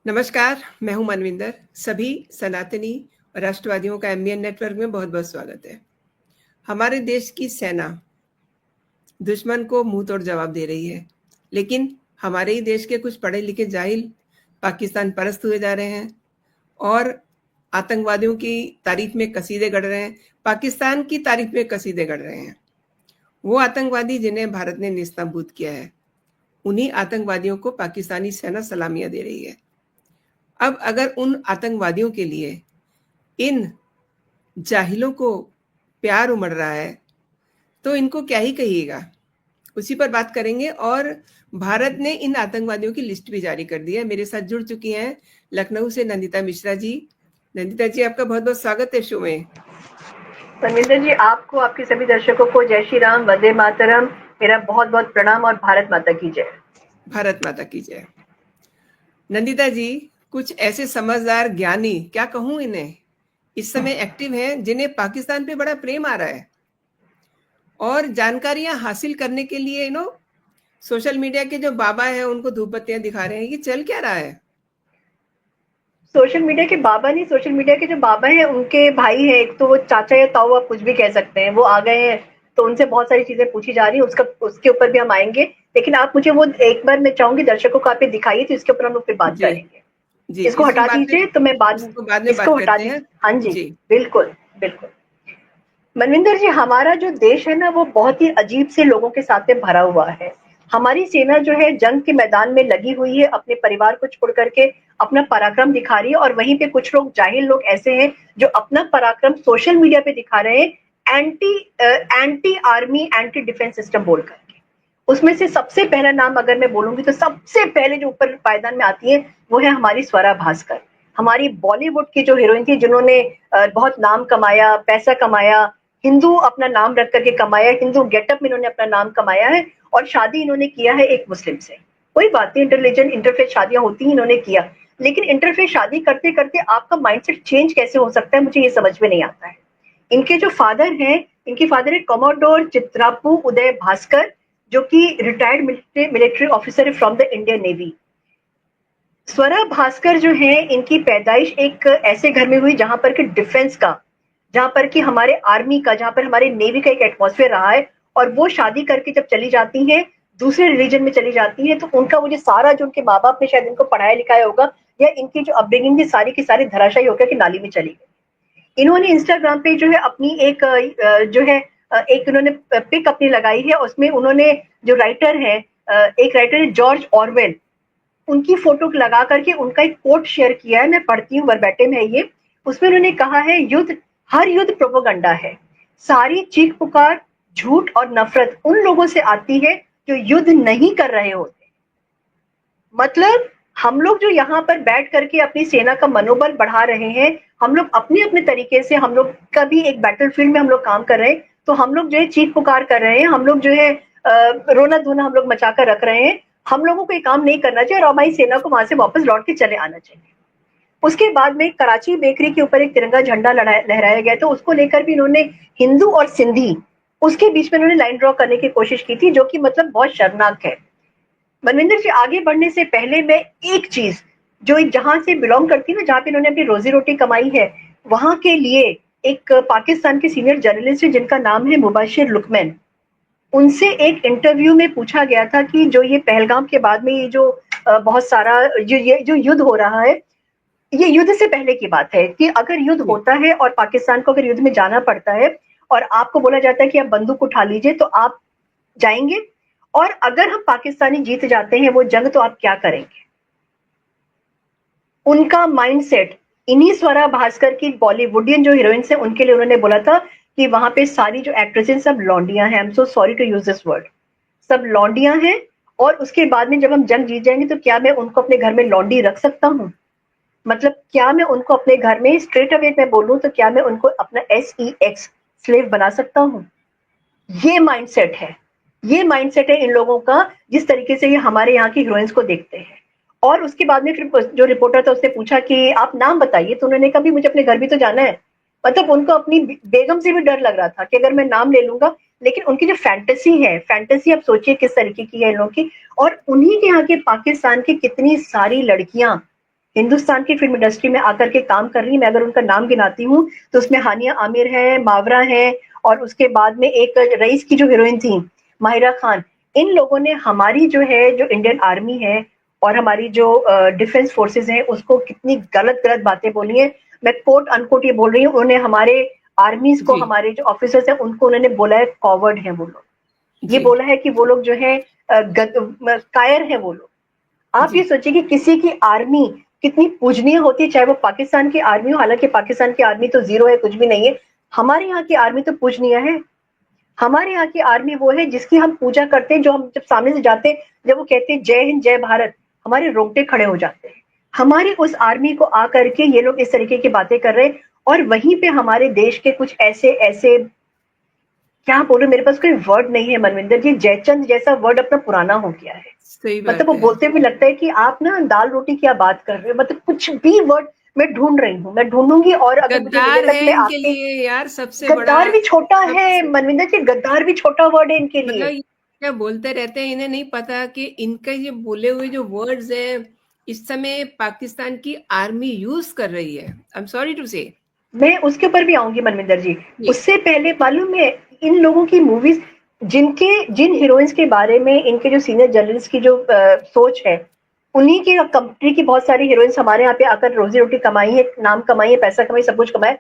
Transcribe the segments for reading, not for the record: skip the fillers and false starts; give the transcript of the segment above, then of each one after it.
नमस्कार, मैं हूं मनविंदर। सभी सनातनी और राष्ट्रवादियों का एमबीएन नेटवर्क में बहुत-बहुत स्वागत है। हमारे देश की सेना दुश्मन को मुंह तोड़ जवाब दे रही है, लेकिन हमारे ही देश के कुछ पढ़े-लिखे जाहिल पाकिस्तान परस्त हुए जा रहे हैं और आतंकवादियों की तारीफ में कसीदे गढ़ रहे हैं, पाकिस्तान की तारीफ में कसीदे गढ़ रहे हैं। वो आतंकवादी जिन्हें भारत ने नेस्तनाबूद किया है, उन्हीं आतंकवादियों को पाकिस्तानी सेना सलामियां दे रही है। अब अगर उन आतंकवादियों के लिए इन जाहिलों को प्यार उमड़ रहा है, तो इनको क्या ही कहिएगा। उसी पर बात करेंगे और भारत ने इन आतंकवादियों की लिस्ट भी जारी कर दी है। मेरे साथ जुड़ चुकी हैं लखनऊ से नंदिता मिश्रा जी। नंदिता जी, आपका बहुत-बहुत स्वागत है शो में। परमिंदर जी, आपको, आपके सभी दर्शकों को जय श्री राम, वंदे मातरम, मेरा बहुत-बहुत प्रणाम और भारत माता की जय। भारत माता की जय। नंदिता जी, कुछ ऐसे समझदार ज्ञानी, क्या कहूँ इन्हें, इस समय एक्टिव हैं जिन्हें पाकिस्तान पे बड़ा प्रेम आ रहा है और जानकारियां हासिल करने के लिए सोशल मीडिया के जो बाबा हैं उनको धूप बत्तियां दिखा रहे हैं। ये चल क्या रहा है? सोशल मीडिया के बाबा नहीं, सोशल मीडिया के जो बाबा हैं उनके भाई हैं, एक तो वो चाचा या ताऊ आप कुछ भी कह सकते हैं, वो आ गए हैं, तो उनसे बहुत सारी चीजें पूछी जा रही है, उसके ऊपर भी हम आएंगे। लेकिन आप मुझे वो एक बार मैं चाहूंगी दर्शकों को आप ये दिखाइए, तो इसके ऊपर हम लोग फिर बात जी, करेंगे। जी, इसको हटा दीजिए तो मैं बाद इसको बाद में इसको बात हटा करते हैं। दीजिए। हाँ जी, जी, बिल्कुल, बिल्कुल। मनविंदर जी, हमारा जो देश है ना, वो बहुत ही अजीब से लोगों के साथ में भरा हुआ है। हमारी सेना जो है जंग के मैदान में लगी हुई है, अपने परिवार को छोड़ करके अपना पराक्रम दिखा रही है, और वहीं पे कुछ लोग, जाहिल लोग ऐसे हैं जो अपना पराक्रम सोशल मीडिया पे दिखा रहे हैं, anti army anti defence system बोल करके। उसमें से सबसे पहला नाम अगर मैं बोलूंगी तो सबसे पहले जो ऊपर पायदान में आती है वो है हमारी स्वरा भास्कर, हमारी बॉलीवुड की जो हीरोइन थी, जिन्होंने बहुत नाम कमाया, पैसा कमाया, हिंदू अपना नाम रख करके कमाया, हिंदू गेटअप में इन्होंने अपना नाम कमाया है, और शादी इन्होंने किया है एक मुस्लिम से। कोई बात नहीं, इंटररिलीजन इंटरफेथ शादियां होती हैं, इन्होंने किया। लेकिन इंटरफेथ शादी करते करते आपका माइंडसेट चेंज कैसे हो सकता है, मुझे ये समझ में नहीं आता है। इनके जो फादर हैं, इनके फादर है कमोडोर चित्रापू उदय भास्कर, जो कि रिटायर्ड मिलिट्री ऑफिसर है from the Indian navy. Swara Bhaskar जो है, इनकी पैदाइश एक ऐसे घर में हुई जहां पर कि डिफेंस का, जहां पर कि हमारे आर्मी का, जहां पर हमारे नेवी का एक एटमॉस्फेयर रहा है, और वो शादी करके जब चली जाती हैं, दूसरे रिलीजन में चली जाती हैं, तो उनका वो जो सारा, जो उनके माँ बाप ने शायद इनको पढ़ाया लिखाया होगा, या इनकी जो अपब्रिंगिंग थी सारी की सारी धराशायी होकर के नाली में चली गई। इन्होंने इंस्टाग्राम पे जो है अपनी एक जो है एक इन्होंने पिक अपनी लगाई है, उसमें उन्होंने, जो राइटर है, एक राइटर है जॉर्ज ऑरवेल, उनकी फोटो लगा करके उनका एक कोट शेयर किया है, मैं पढ़ती हूँ, वर्बैटिम है ये। उसमें उन्होंने कहा है, युद्ध, हर युद्ध प्रोपेगेंडा है, सारी चीख पुकार, झूठ और नफरत उन लोगों से आती है जो युद्ध नहीं कर रहे होते। मतलब हम लोग जो यहाँ पर बैठ करके अपनी सेना का मनोबल बढ़ा रहे हैं, हम लोग अपने अपने तरीके से, हम लोग कभी एक बैटलफील्ड में हम लोग काम कर रहे हैं, तो हम लोग जो है चीख पुकार कर रहे हैं, हम लोग जो है रोना धोना हम लोग मचा कर रख रहे हैं। हम लोगों को ये काम नहीं करना चाहिए और हमारी सेना को वहां से वापस लौट के चले आना चाहिए। उसके बाद में कराची बेकरी के ऊपर एक तिरंगा झंडा लहराया गया, तो उसको लेकर भी इन्होंने हिंदू और सिंधी, उसके बीच में इन्होंने लाइन ड्रॉ करने की कोशिश की थी, जो कि मतलब बहुत शर्मनाक है। मनविंदर जी, आगे बढ़ने से पहले मैं एक चीज, जो जहां से बिलोंग करती है ना, जहां पे इन्होंने अपनी रोजी रोटी कमाई है, वहां के लिए एक पाकिस्तान के सीनियर जर्नलिस्ट है जिनका नाम है मुबाशिर लुकमैन। उनसे एक इंटरव्यू में पूछा गया था कि जो ये पहलगाम के बाद में ये जो बहुत सारा ये जो युद्ध हो रहा है, ये युद्ध से पहले की बात है, कि अगर युद्ध जी, होता है और पाकिस्तान को अगर युद्ध में जाना पड़ता है और आपको बोला जाता है कि आप बंदूक उठा लीजिए, तो आप जाएंगे? और अगर हम पाकिस्तानी जीत जाते हैं वो जंग, तो आप क्या करेंगे? उनका माइंडसेट, इन्हीं स्वरा भास्कर की बॉलीवुडियन जो हीरोइंस है उनके लिए उन्होंने बोला था कि वहां पे सारी जो एक्ट्रेसेस सब लौंडियां हैं, I am so sorry to use this word, सब लौंडियां हैं। और उसके बाद में जब हम जंग जीत जाएंगे, तो क्या मैं उनको अपने घर में लौंडी रख सकता हूँ? मतलब क्या मैं उनको अपने घर में, स्ट्रेट अवे मैं बोलूं तो क्या मैं उनको अपना SEX स्लेव बना सकता हूँ? ये माइंडसेट है, ये माइंडसेट है इन लोगों का, जिस तरीके से ये हमारे यहाँ की हीरोइंस को देखते हैं। और उसके बाद में फिर जो रिपोर्टर था उसने पूछा कि आप नाम बताइए, तो उन्होंने कहा भी मुझे अपने घर भी तो जाना है। मतलब उनको अपनी बेगम से भी डर लग रहा था कि अगर मैं नाम ले लूंगा, लेकिन उनकी जो फैंटेसी है, फैंटेसी आप सोचिए किस तरीके की है इन लोगों की। और उन्हीं के यहाँ के पाकिस्तान की कितनी सारी लड़कियां हिंदुस्तान की फिल्म इंडस्ट्री में आकर के काम कर रही है। मैं अगर उनका नाम गिनाती हूँ तो उसमें हानिया आमिर है, मावरा है, और उसके बाद में एक रईस की जो हीरोइन थी माहिरा खान। इन लोगों ने हमारी जो है, जो इंडियन आर्मी है और हमारी जो डिफेंस फोर्सेस हैं, उसको कितनी गलत गलत बातें बोली हैं। मैं कोट अनकोट ये बोल रही हूँ, उन्होंने हमारे आर्मीज को, जी हमारे जो ऑफिसर्स हैं उनको उन्होंने बोला है कॉवर्ड है वो लोग। ये जी बोला है कि वो लोग जो है कायर है वो लोग। आप ये जी सोचिए कि किसी की आर्मी कितनी पूजनीय होती है, चाहे वो पाकिस्तान की आर्मी हो। हालांकि पाकिस्तान की आर्मी तो जीरो है, कुछ भी नहीं है। हमारे यहाँ की आर्मी तो पूजनीय है। हमारे यहाँ की आर्मी वो है जिसकी हम पूजा करते हैं, जो हम जब सामने से जाते हैं, जब वो कहते हैं जय हिंद जय भारत, हमारे रोंगटे खड़े हो जाते हैं। हमारी उस आर्मी को आकर के ये लोग इस तरीके की बातें कर रहे हैं, और वहीं पे हमारे देश के कुछ ऐसे ऐसे, क्या बोलूं, मेरे पास कोई वर्ड नहीं है मनविंदर जी। जयचंद जैसा वर्ड अपना पुराना हो गया है। सही मतलब बात वो है। बोलते हुए लगता है कि आप ना दाल रोटी क्या बात कर रहे हो। मतलब कुछ भी वर्ड मैं ढूंढ रही हूँ, मैं ढूंढूंगी, और अगर मुझे गद्दार मिलेगा है तो मैं इनके आपके। लिए यार सबसे बड़ा। गद्दार भी छोटा है सबसे मनविंदर जी, गद्दार भी छोटा वर्ड है इनके मतलब लिए। ये क्या बोलते रहते हैं, इन्हें नहीं पता कि इनके ये बोले हुए जो वर्ड्स हैं इस समय पाकिस्तान की आर्मी यूज कर रही है। आई एम सॉरी टू से। मैं उसके ऊपर भी आऊंगी मनविंदर जी। जी उससे पहले मालूम है, इन लोगों की मूवीज, जिन हीरोइंस के बारे में इनके जो सीनियर जर्नलिस्ट की जो सोच है, उन्हीं की कंट्री की बहुत सारी हीरोइंस हमारे यहाँ पे आकर रोजी रोटी कमाई है, नाम कमाई है, पैसा कमाई, सब कुछ कमाया।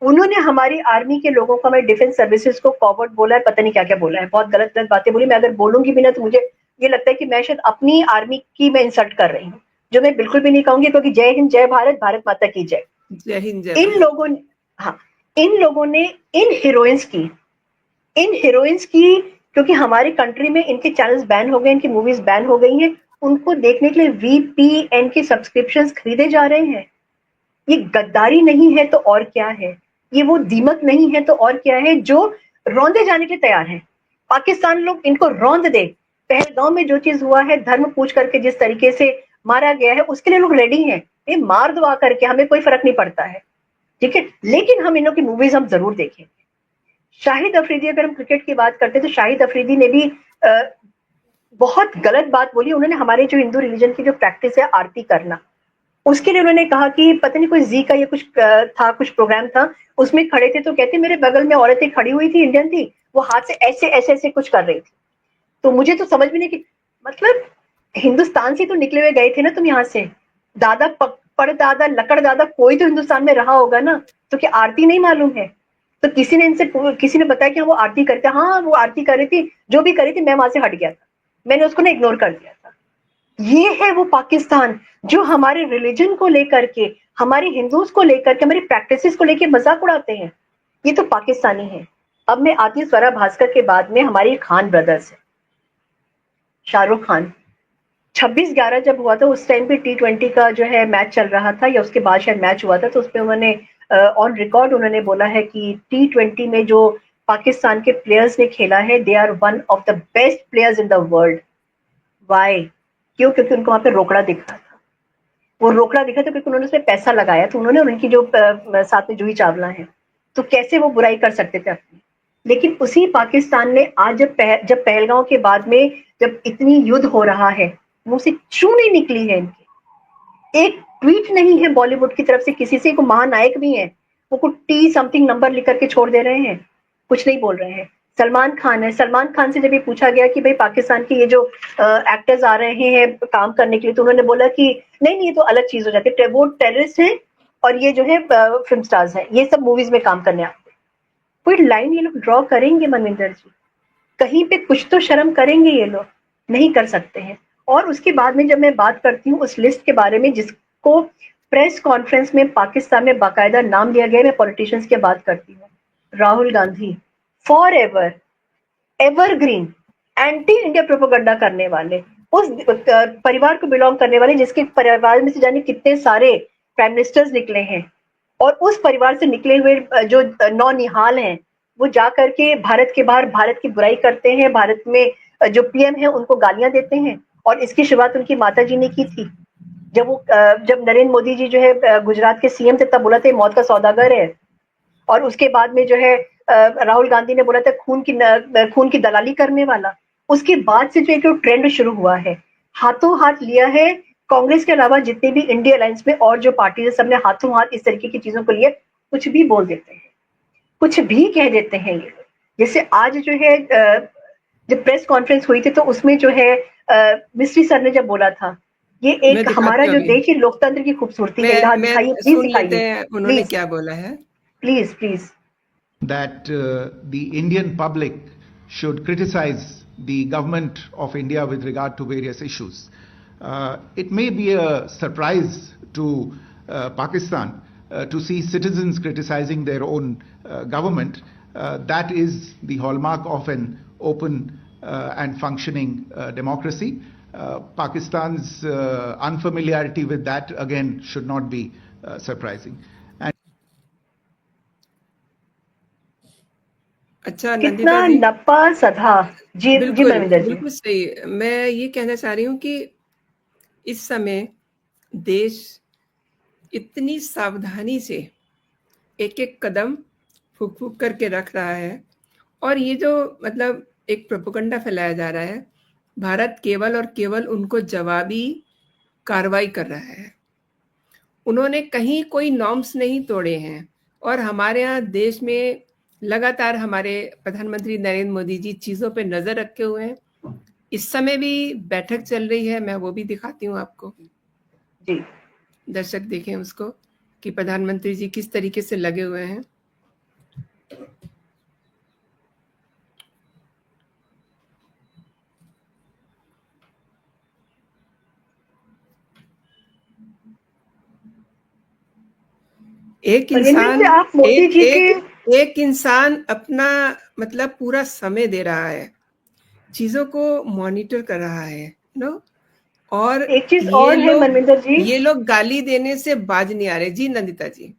उन्होंने हमारी आर्मी के लोगों को, हमारे डिफेंस सर्विसेज को कॉवर्ड बोला है, पता नहीं क्या क्या बोला है, बहुत गलत गलत बातें बोली। मैं अगर बोलूंगी भी ना तो मुझे ये लगता है कि मैं शायद अपनी आर्मी की मैं इंसल्ट कर रही हूँ, जो मैं बिल्कुल भी नहीं कहूंगी, क्योंकि जय हिंद जय भारत, भारत माता की जय। जय हिंद जय इन भारत। लोगों ने, हाँ, इन लोगों ने इन हीरोइंस की इन हीरोइंस की क्योंकि हमारी कंट्री में इनके चैनल्स बैन हो गए, इनकी मूवीज बैन हो गई हैं, उनको देखने के लिए वीपीएन की सब्सक्रिप्शंस खरीदे जा रहे हैं। ये गद्दारी नहीं है तो और क्या है? ये वो दीमक नहीं है तो और क्या है, जो रौंदे जाने के लिए तैयार है। पाकिस्तान लोग इनको रौंद दे। पहलगांव में जो चीज हुआ है, धर्म पूछ करके जिस तरीके से मारा गया है, उसके लिए लोग रेडी हैं। ये मार दो आकर के, हमें कोई फर्क नहीं पड़ता है। ठीक है, लेकिन हम इन लोग की मूवीज हम जरूर देखें। शाहिद अफरीदी, अगर हम क्रिकेट की बात करते हैं तो शाहिद अफरीदी ने भी बहुत गलत बात बोली। उन्होंने हमारे जो हिंदू रिलीजन की जो प्रैक्टिस है आरती करना, उसके लिए उन्होंने कहा कि पता नहीं कोई जी का ये कुछ था, कुछ प्रोग्राम था, उसमें खड़े थे तो कहते मेरे बगल में औरतें खड़ी हुई थी, इंडियन थी, वो हाथ से ऐसे ऐसे ऐसे कुछ कर रही थी। तो मुझे तो समझ में नहीं कि मतलब हिंदुस्तान से तो निकले हुए गए थे ना तुम यहाँ से। दादा परदादा लकड़ दादा कोई तो हिंदुस्तान में रहा होगा ना, तो क्या आरती नहीं मालूम है? तो किसी ने बताया कि हाँ वो आरती करते, हाँ वो आरती कर रही थी, जो भी कर रही थी, मैं वहां से हट गया था, मैंने उसको ना इग्नोर कर दिया था। ये है वो पाकिस्तान जो हमारे रिलीजन को लेकर के, हमारे हिंदूज को लेकर के, हमारी प्रैक्टिसेस को लेकर मजाक उड़ाते हैं। ये तो पाकिस्तानी है। अब मैं आती हूँ स्वरा भास्कर के बाद में हमारी खान ब्रदर्स है, शाहरुख खान। 26/11 जब हुआ था उस टाइम पे T20 का जो है मैच चल रहा था, या उसके बाद शायद मैच हुआ था, तो उसपे उन्होंने ऑन रिकॉर्ड उन्होंने बोला है कि T20 में जो पाकिस्तान के प्लेयर्स ने खेला है, they are one of the best players in the world. Why? क्यों? क्योंकि उनको वहां पे रोकड़ा दिख रहा था। वो रोकड़ा दिखा था क्योंकि उन्होंने उसमें पैसा लगाया, तो उन्होंने, उनकी जो साथ में जूही चावला है, तो कैसे वो बुराई कर सकते थे अपनी। लेकिन उसी पाकिस्तान ने आज जब पहलगांव के बाद में जब इतनी युद्ध हो रहा है, मुंह से चू नहीं निकली है इनके, एक ट्वीट नहीं है बॉलीवुड की तरफ से किसी से। को महानायक भी है, वो कुछ टी समथिंग नंबर लिख करके छोड़ दे रहे हैं, कुछ नहीं बोल रहे हैं। सलमान खान है, सलमान खान से जब ये पूछा गया कि भाई पाकिस्तान के ये जो एक्टर्स आ रहे हैं काम करने के लिए, तो उन्होंने बोला कि नहीं नहीं, ये तो अलग चीज हो जाती है, वो टेररिस्ट है और ये जो है फिल्म स्टार्स है, ये सब मूवीज में काम करने आते हैं। कोई लाइन ये लोग ड्रॉ करेंगे मनविंदर जी? कहीं पे कुछ तो शर्म करेंगे ये लोग? नहीं कर सकते हैं। और उसके बाद में जब मैं बात करती हूँ उस लिस्ट के बारे में जिसको प्रेस कॉन्फ्रेंस में पाकिस्तान में बाकायदा नाम लिया गया, मैं पॉलिटिशियंस की बात करती हूँ। Rahul Gandhi, for ever evergreen anti India propaganda करने वाले, उस परिवार को बिलोंग करने वाले जिसके परिवार में से जाने कितने सारे प्राइम मिनिस्टर्स निकले हैं, और उस परिवार से निकले हुए जो नौनिहाल हैं, वो जा करके भारत के बाहर भारत की बुराई करते हैं, भारत में जो पीएम है उनको गालियां देते हैं। और इसकी शुरुआत उनकी माता जी ने की थी। जब नरेंद्र मोदी जी जो है गुजरात के सीएम थे, तब बोला था मौत का सौदागर है। और उसके बाद में जो है राहुल गांधी ने बोला था खून की दलाली करने वाला। उसके बाद से जो एक ट्रेंड शुरू हुआ है, हाथों हाथ लिया है कांग्रेस के अलावा जितने भी इंडिया अलायंस में और जो पार्टी है सबने हाथों हाथ इस तरीके की चीजों को लिए कुछ भी बोल देते हैं, कुछ भी कह देते हैं ये। जैसे आज जो है जब प्रेस कॉन्फ्रेंस हुई थी तो उसमें जो है मिस्ट्री सर ने जब बोला था, ये मैं एक हमारा दिखाती हूँ जो अभी। देश है लोकतंत्र की खूबसूरती है, यहाँ मैं दिखाइए, प्लीज सुन लेते दिखाइए, हैं उन्होंने प्लीज क्या बोला है। Please please. That the Indian public should criticize the government of India with regard to various issues. It may be a surprise to Pakistan to see citizens criticizing their own government. That is the hallmark of an open and functioning democracy. Pakistan's unfamiliarity with that again should not be surprising. अच्छा कितना नंदिता जी, नपा सधा। जी जी बिल्कुल मनविंदर जी। बिल्कुल सही। मैं ये कहना चाह रही हूँ कि इस समय देश इतनी सावधानी से एक एक कदम फूक फूक करके रख रहा है, और ये जो मतलब एक प्रोपेगेंडा फैलाया जा रहा है, भारत केवल और केवल उनको जवाबी कार्रवाई कर रहा है। उन्होंने कहीं कोई नॉर्म्स नहीं तोड़े हैं, और हमारे यहाँ देश में लगातार हमारे प्रधानमंत्री नरेंद्र मोदी जी चीज़ों पे नज़र रखे हुए हैं। इस समय भी बैठक चल रही है, मैं वो भी दिखाती हूँ आपको। जी दर्शक देखें उसको कि प्रधानमंत्री जी किस तरीके से लगे हुए हैं। एक इंसान आप मोदी जी के एक इंसान अपना मतलब पूरा समय दे रहा है, चीजों को मॉनिटर कर रहा है, नो। और एक चीज और है मनविंदर जी, ये लोग गाली देने से बाज नहीं आ रहे। जी नंदिता जी।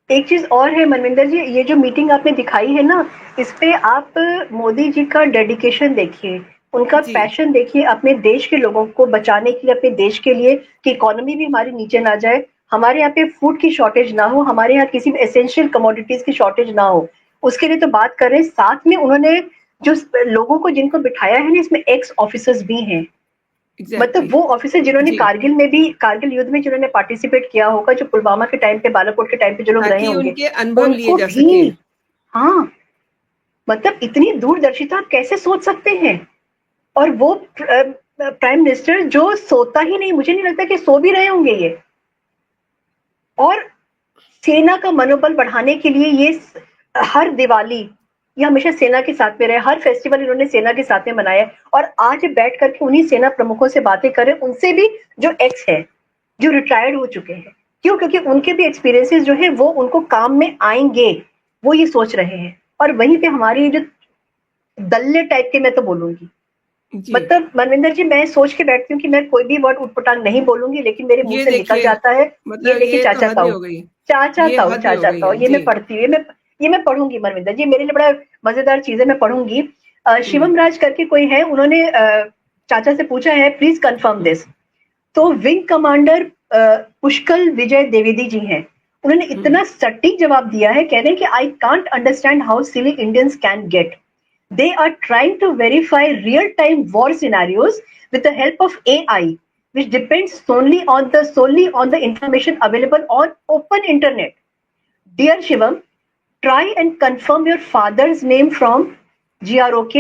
एक चीज और है मनविंदर जी, ये जो मीटिंग आपने दिखाई है ना, इस पे आप मोदी जी का डेडिकेशन देखिए, उनका जी पैशन देखिए अपने देश के लोगों को बचाने के लिए, अपने देश के लिए कि इकोनॉमी भी हमारी नीचे ना जाए, हमारे यहाँ पे फूड की शॉर्टेज ना हो, हमारे यहाँ किसी भी एसेंशियल कमोडिटीज की शॉर्टेज ना हो, उसके लिए तो बात कर रहे हैं। साथ में उन्होंने जो लोगों को जिनको बिठाया है ना, इसमें एक्स ऑफिसर्स भी हैं, एग्जैक्टली मतलब वो ऑफिसर जिन्होंने जी, कारगिल में भी, कारगिल युद्ध में जिन्होंने पार्टिसिपेट किया होगा, जो पुलवामा के टाइम पे, बालाकोट के टाइम पे जो लोग रहे ताकि होंगे, उनके अनुभव लिए उनको जा भी। सके। हाँ, मतलब इतनी दूरदर्शिता आप कैसे सोच सकते हैं। और वो प्राइम मिनिस्टर जो सोता ही नहीं, मुझे नहीं लगता कि सो भी रहे होंगे ये। और सेना का मनोबल बढ़ाने के लिए ये हर दिवाली ये हमेशा सेना के साथ में रहे, हर फेस्टिवल इन्होंने सेना के साथ में मनाया, और आज बैठ करके उन्हीं सेना प्रमुखों से बातें करें, उनसे भी जो एक्स है, जो रिटायर्ड हो चुके हैं। क्यों? क्योंकि उनके भी एक्सपीरियंसेस जो है वो उनको काम में आएंगे, वो ये सोच रहे हैं। और वहीं पे हमारी जो दल्ले टाइप के, मैं तो बोलूंगी, जी मतलब मनविंदर जी, मैं सोच के बैठती हूँ कि मैं कोई भी वर्ड उठपटांग नहीं बोलूंगी, लेकिन मेरे मुंह ये से निकल देखिए, जाता है। ये मतलब देखिए, ये तो चाचा हद ही ताऊ, हो गई। चाचा ये ताऊ, हद ही हो चाचा गई ताऊ, है ये जी। मैं पढ़ती हूँ, ये मैं पढ़ूंगी मनविंदर जी, मेरे लिए बड़ा मजेदार चीज है, मैं पढ़ूंगी। शिवम राज करके कोई है, उन्होंने चाचा से पूछा है, प्लीज कंफर्म दिस। तो विंग कमांडर पुष्कल विजय द्विवेदी जी हैं, उन्होंने इतना सटीक जवाब दिया है, कह रहे हैं कि I can't understand how silly Indians can get, they are trying to verify real-time war scenarios with the help of AI, which depends solely on the information available on open internet. Dear Shivam, try and confirm your father's name from GROK.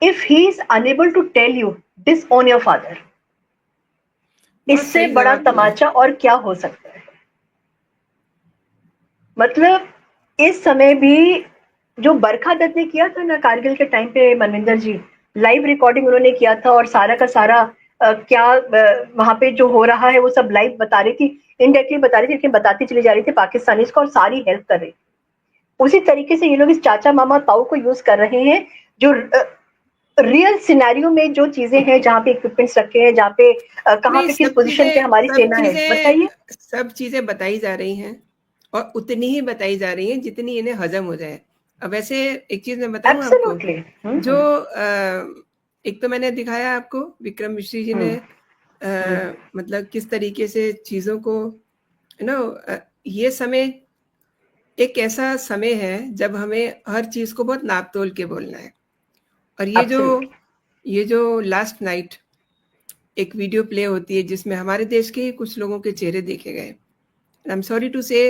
If he is unable to tell you, disown your father. बहुत इससे सही बड़ा जवाब दिया। तमाचा और क्या हो सकता है। मतलब इस समय भी जो बरखा दत्त ने किया था ना कारगिल के टाइम पे मनविंदर जी, लाइव रिकॉर्डिंग उन्होंने किया था, और सारा का सारा क्या वहां पे जो हो रहा है वो सब लाइव बता रही थी, इनडायरेक्टली बता रही थी, लेकिन बताती चली जा रही थी पाकिस्तानी को, और सारी हेल्प कर रही। उसी तरीके से ये लोग इस चाचा मामा ताऊ को यूज कर रहे हैं, जो रियल सिनेरियो में जो चीजें हैं, जहाँ पे इक्विपमेंट्स रखे हैं, जहाँ पे कहाँ नहीं, पे किस पोजीशन पे हमारी सेना है, बताइए। सब चीजें बताई जा रही हैं, और उतनी ही बताई जा रही हैं जितनी इन्हें हजम हो जाए। अब वैसे एक चीज मैं बताऊं आपको, एब्सोल्युटली। जो एक तो मैंने दिखाया आपको, विक्रम मिश्री जी ने मतलब किस तरीके से चीजों को, यू नो, ये समय एक ऐसा समय है जब हमें हर चीज को बहुत नाप तोल के बोलना है। और ये जो लास्ट नाइट एक वीडियो प्ले होती है जिसमें हमारे देश के कुछ लोगों के चेहरे देखे गए। आई एम सॉरी टू से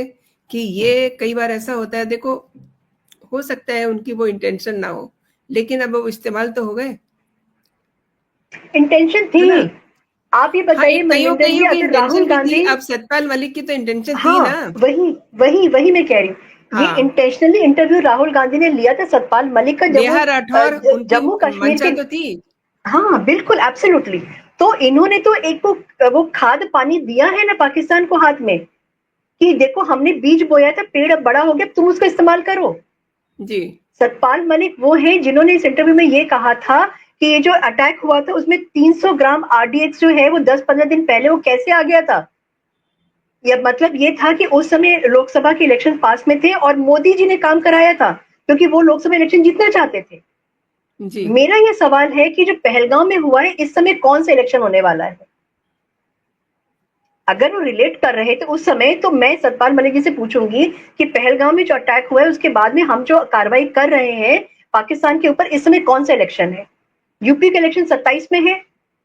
कि ये कई बार ऐसा होता है, देखो हो सकता है उनकी वो इंटेंशन ना हो, लेकिन अब वो इस्तेमाल तो हो गए। इंटेंशन है थी। ना? आप ये हाँ, बताइए कईयों मनविंदर जी, कईयों की अगर राहुल इंटेंशन भी थी। गांधी, अब सतपाल मलिक की तो इंटेंशन थी हाँ ना। वही वही वही मैं कह रही हूँ, ये हाँ, इंटेंशनली इंटरव्यू राहुल गांधी ने लिया था सतपाल मलिक का, जब वो नेहा राठौर उनकी जम्मू कश्मीर मंशा के, तो थी। हाँ बिल्कुल एब्सोल्युटली। तो इन्होंने तो एक वो खाद पानी दिया है ना पाकिस्तान को हाथ में, कि देखो हमने बीज बोया था, पेड़ अब बड़ा हो गया, तुम उसका इस्तेमाल करो। जी, सतपाल मलिक वो है जिन्होंने इस इंटरव्यू में ये कहा था कि ये जो अटैक हुआ था उसमें 300 ग्राम आरडीएक्स जो है वो 10-15 दिन पहले वो कैसे आ गया था। या मतलब ये था कि उस समय लोकसभा के इलेक्शन पास में थे और मोदी जी ने काम कराया था, क्योंकि वो लोकसभा इलेक्शन जीतना चाहते थे। जी। मेरा ये सवाल है कि जो पहलगाम में हुआ है, इस समय कौन सा इलेक्शन होने वाला है? अगर वो रिलेट कर रहे थे उस समय, तो मैं सतपाल मलिक जी से पूछूंगी कि पहलगाम में जो अटैक हुआ है उसके बाद में हम जो कार्रवाई कर रहे हैं पाकिस्तान के ऊपर, इस समय कौन सा इलेक्शन है? यूपी का इलेक्शन 27 में है,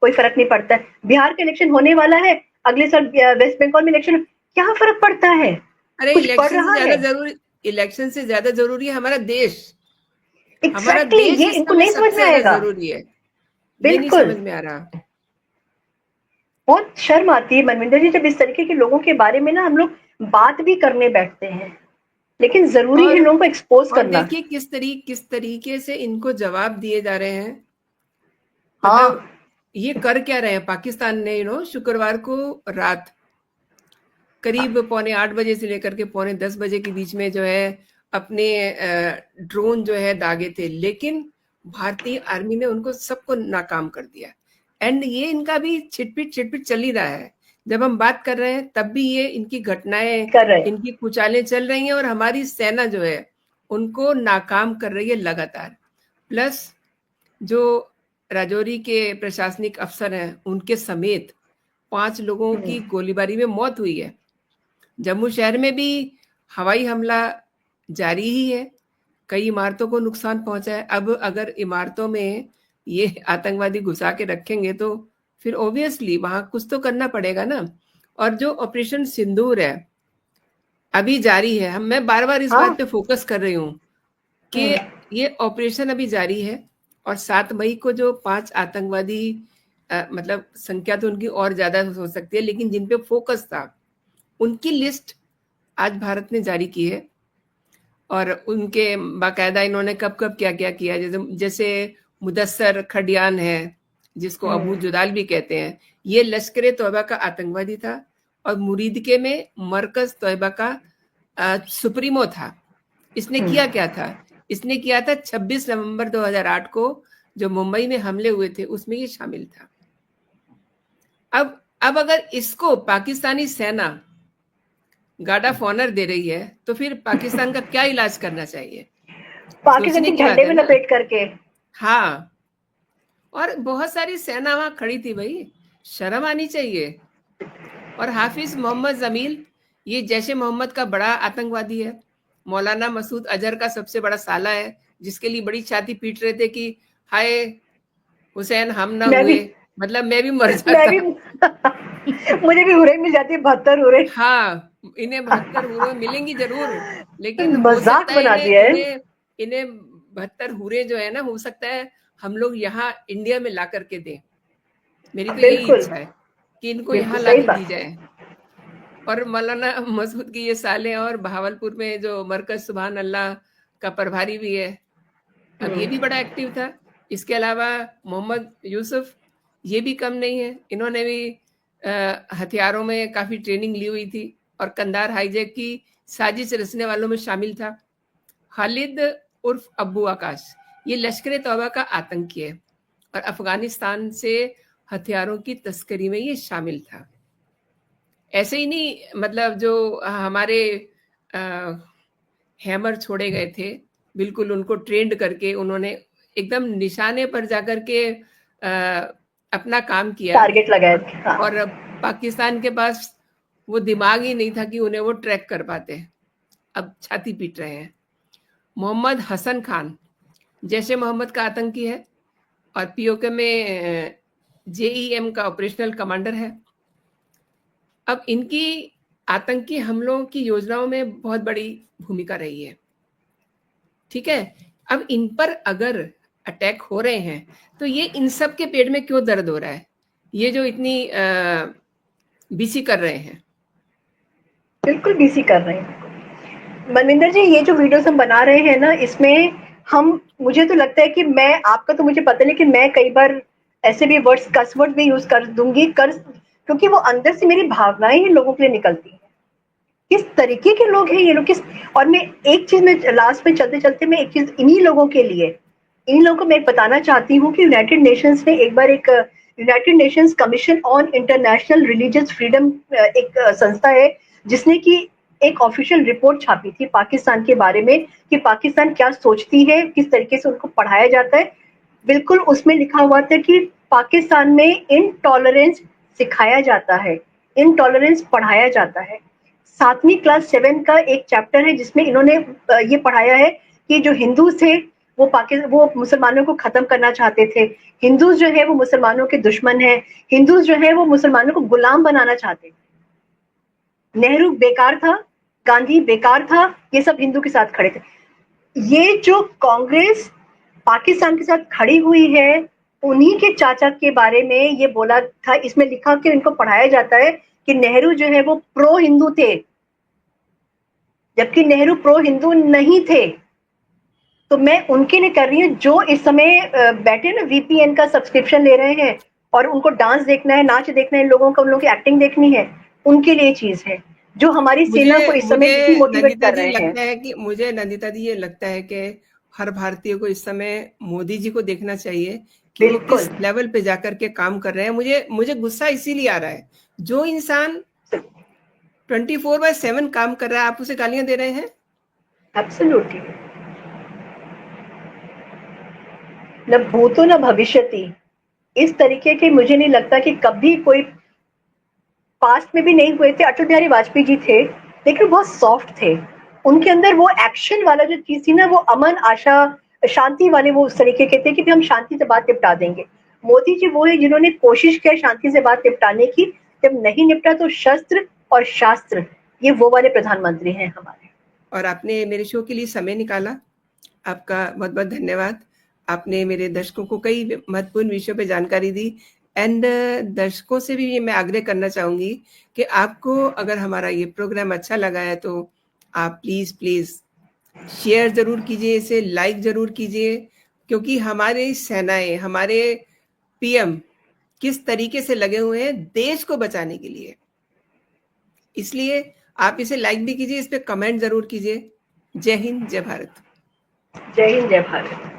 कोई फर्क नहीं पड़ता है। बिहार का इलेक्शन होने वाला है अगले साल, वेस्ट बंगाल में इलेक्शन, क्या फर्क पड़ता है? अरे कुछ पड़ रहा है? इलेक्शन से ज्यादा जरूरी है हमारा देश। हमारा एग्जैक्टली देश ये इस इनको समय नहीं समझ सबसे में ज्यादा आएगा। जरूरी है। ये नहीं बिल्कुल। समझ में आ रहा। बहुत शर्म आती है मनविंदर जी, जब इस तरीके के लोगों के बारे में ना हम लोग बात भी करने बैठते हैं, लेकिन जरूरी है और लोगों को एक्सपोज करना। देखिए किस तरीके से इनको जवाब दिए जा रहे हैं। मतलब हाँ ये कर क्या रहे हैं पाकिस्तान ने, शुक्रवार को रात करीब 7:45 बजे से लेकर के 9:45 बजे के बीच में जो है अपने ड्रोन जो है दागे थे, लेकिन भारतीय आर्मी ने उनको सबको नाकाम कर दिया। एंड ये इनका भी छिटपिट चल ही रहा है। जब हम बात कर रहे हैं तब भी ये इनकी घटनाएं, कर रहे हैं। इनकी कुचालें चल रही हैं और हमारी सेना जो है उनको नाकाम कर रही है लगातार। प्लस जो राजौरी के प्रशासनिक अफसर हैं उनके समेत 5 लोगों की गोलीबारी में मौत हुई है। जम्मू शहर में भी हवाई हमला जारी ही है, कई इमारतों को नुकसान पहुंचा है। अब अगर इमारतों में ये आतंकवादी घुसा के रखेंगे तो फिर ऑब्वियसली वहां कुछ तो करना पड़ेगा ना। और जो ऑपरेशन सिंदूर है अभी जारी है, मैं बार बार इस बात हाँ पे फोकस कर रही हूँ कि ये ऑपरेशन अभी जारी है और 7 मई को जो 5 आतंकवादी, मतलब संख्या तो उनकी और ज्यादा हो सकती है, लेकिन जिन पे फोकस था उनकी लिस्ट आज भारत ने जारी की है। और उनके बाकायदा इन्होंने कब कब क्या क्या किया, जैसे मुदस्सर खडियान है जिसको अबू जुदाल भी कहते हैं, ये लश्कर तौबा का आतंकवादी था और मुरीदके में मरकज तौबा का सुप्रीमो था। इसने किया क्या था? इसने किया था 26 नवंबर 2008 को जो मुंबई में हमले हुए थे उसमें ये शामिल था। अब अगर इसको पाकिस्तानी सेना गार्ड ऑफ ऑनर दे रही है तो फिर पाकिस्तान का क्या इलाज करना चाहिए? पाकिस्तान सोचने के की बात झंडे है में ना। लपेट करके। हाँ, और बहुत सारी सेना वहां खड़ी थी भाई, शर्म आनी चाहिए। और हाफिज मोहम्मद जमील, ये जैशे मोहम्मद का बड़ा आतंकवादी है, मौलाना मसूद अजहर का सबसे बड़ा साला है, जिसके लिए बड़ी छाती पीट रहे थे कि हाय हुसैन हम ना मैं हुए, भी मतलब मैं भी मर मैं भी जाता। मुझे भी हुरे मिल जाती है, 72 हुरे। हाँ, इन्हें 72 हुए मिलेंगी जरूर, लेकिन हो मजाक सकता है बना इन्हें दिया है। इन्हें इन्हें 72 हुरे जो है ना, हो सकता है हम लोग यहाँ इंडिया में ला करके दें। मेरी तो यही बिल्कुल इच्छा है कि इनको बिल्कुल यहाँ ला सही के दी बात। जाए। और मौलाना मसूद की ये साले, और बहावलपुर में जो मरकज सुभान अल्लाह का प्रभारी भी है, अब ये भी बड़ा एक्टिव था। इसके अलावा मोहम्मद यूसुफ, ये भी कम नहीं है, इन्होंने भी हथियारों में काफी ट्रेनिंग ली हुई थी और कंधार हाईजैक की साजिश रचने वालों में शामिल था। खालिद उर्फ अब्बू आकाश, ये लश्कर तौबा का आतंकी है और अफगानिस्तान से हथियारों की तस्करी में ये शामिल था। ऐसे ही नहीं, मतलब जो हमारे हैमर छोड़े गए थे, बिल्कुल उनको ट्रेंड करके उन्होंने एकदम निशाने पर जाकर के अपना काम किया। टारगेट लगाया था। हाँ। और पाकिस्तान के पास वो दिमाग ही नहीं था कि उन्हें वो ट्रैक कर पाते। अब छाती पीट रहे हैं। मोहम्मद हसन खान जैशे मोहम्मद का आतंकी है और पीओके में जेईएम का ऑपरेशनल कमांडर है। अब इनकी आतंकी हमलों की योजनाओं में बहुत बड़ी भूमिका रही है, ठीक है। अब इन पर अगर अटैक हो रहे हैं तो ये इन सब के पेट में क्यों दर्द हो रहा है, ये जो इतनी बीसी कर रहे हैं? बिल्कुल बीसी कर रहे हैं मनविंदर जी। ये जो वीडियोस हम बना रहे हैं ना, इसमें हम, मुझे तो लगता है कि मैं, आपका तो मुझे पता है, लेकिन मैं कई बार ऐसे भी वर्ड्स, कस वर्ड भी यूज कर दूंगी, क्योंकि वो अंदर से मेरी भावनाएं ही लोगों के लिए निकलती हैं। किस तरीके के लोग हैं ये लोग, किस, और मैं एक चीज में लास्ट में चलते चलते मैं एक चीज इन्हीं लोगों के लिए, इन लोगों को मैं बताना चाहती हूँ कि यूनाइटेड नेशंस ने एक बार एक United Nations commission on international religious freedom, एक संस्था है जिसने की एक ऑफिशियल रिपोर्ट छापी थी पाकिस्तान के बारे में कि पाकिस्तान क्या सोचती है, किस तरीके से उनको पढ़ाया जाता है। बिल्कुल उसमें लिखा हुआ था कि पाकिस्तान में इनटॉलरेंस सिखाया जाता है, इनटॉलरेंस पढ़ाया जाता है। 7वीं क्लास 7 का एक चैप्टर है जिसमें इन्होंने ये पढ़ाया है कि जो हिंदू थे वो मुसलमानों को खत्म करना चाहते थे, हिंदूज जो है वो मुसलमानों के दुश्मन है, हिंदूज जो है वो मुसलमानों को गुलाम बनाना चाहते थे। नेहरू बेकार था, गांधी बेकार था, ये सब हिंदू के साथ खड़े थे। ये जो कांग्रेस पाकिस्तान के साथ खड़ी हुई है, उन्हीं के चाचा के बारे में ये बोला था, इसमें लिखा कि इनको पढ़ाया जाता है कि नेहरू जो है वो प्रो हिंदू थे, जबकि नेहरू प्रो हिंदू नहीं थे। तो मैं उनके लिए कर रही हूँ जो इस समय बैठे ना वीपीएन का सब्सक्रिप्शन ले रहे हैं और उनको डांस देखना है, नाच देखना है, लोगों को, उन लोगों की एक्टिंग देखनी है, उनके लिए चीज है जो हमारी सेना को इस समय डिमोटिवेट कर रहे हैं। लगता है कि मुझे नंदिता जी ये लगता है कि हर भारतीय को इस समय मोदी जी को देखना चाहिए कि वो किस लेवल पे जाकर के काम कर रहे हैं। मुझे गुस्सा इसीलिए आ रहा है, जो इंसान 24/7 काम कर रहा है, आप उसे गालियां दे रहे हैं। एब्सोल्युटली, न भूतो न भविष्यति, इस तरीके के मुझे नहीं लगता कि कभी कोई, पास्ट में भी नहीं हुए थे। अटल बिहारी वाजपेयी जी थे लेकिन बहुत सॉफ्ट थे, उनके अंदर वो एक्शन वाला जो चीज थी ना, वो अमन, आशा, शांति वाले वो उस तरीके के थे कि हम शांति से बात निपटा देंगे। मोदी जी वो है जिन्होंने कोशिश किया शांति से बात निपटाने की, जब नहीं निपटा तो शस्त्र और शास्त्र, ये वो वाले प्रधानमंत्री हैं हमारे। और आपने मेरे शो के लिए समय निकाला, आपका बहुत बहुत धन्यवाद। आपने मेरे दर्शकों को कई महत्वपूर्ण विषयों पे जानकारी दी। एंड दर्शकों से भी मैं आग्रह करना चाहूंगी कि आपको अगर हमारा ये प्रोग्राम अच्छा लगा है तो आप प्लीज शेयर जरूर कीजिए, इसे लाइक जरूर कीजिए, क्योंकि हमारे सेनाएं, हमारे पीएम किस तरीके से लगे हुए हैं देश को बचाने के लिए। इसलिए आप इसे लाइक भी कीजिए, इस पे कमेंट जरूर कीजिए। जय हिंद, जय भारत। जय हिंद, जय भारत।